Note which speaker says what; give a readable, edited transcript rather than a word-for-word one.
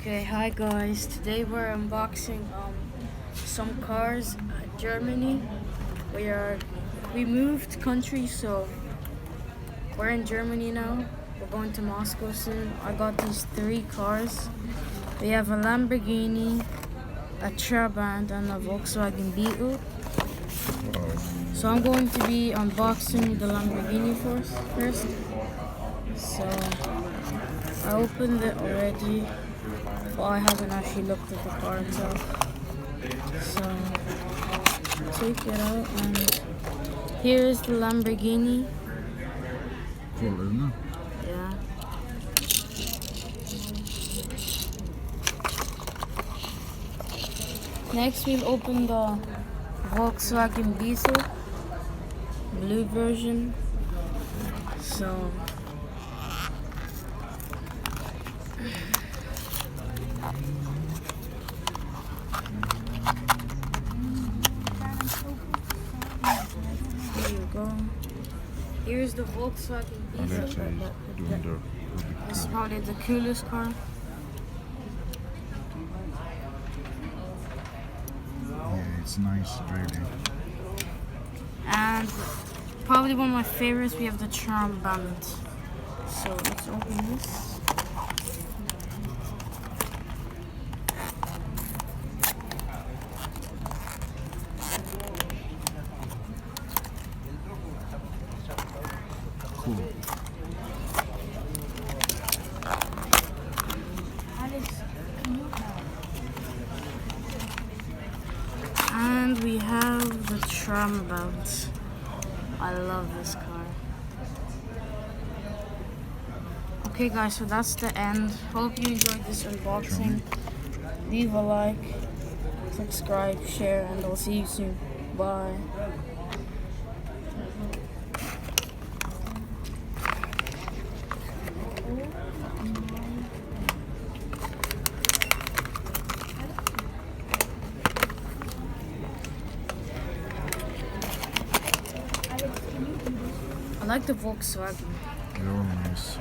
Speaker 1: Okay, hi guys. Today we're unboxing some cars at Germany. We moved country, so we're in Germany now. We're going to Moscow soon. I got these 3 cars. We have a Lamborghini, a Trabant, and a Volkswagen Beetle. So I'm going to be unboxing the Lamborghini first. So I opened it already, but I haven't actually looked at the car itself. So take it out, and here is the Lamborghini.
Speaker 2: Cool, isn't it?
Speaker 1: Yeah. Next we'll open the Volkswagen Beetle, blue version. So here you go. Here's the Volkswagen Beetle. This is probably the coolest car.
Speaker 2: Yeah, it's nice, really.
Speaker 1: And probably one of my favorites, we have the Trabant. So let's open this.
Speaker 2: Cool.
Speaker 1: And we have the Trabant. I love this car. Okay guys, so that's the end. Hope you enjoyed this unboxing. Leave a like, subscribe, share, and I'll see you soon. Bye. I like the Volkswagen.
Speaker 2: They're all nice.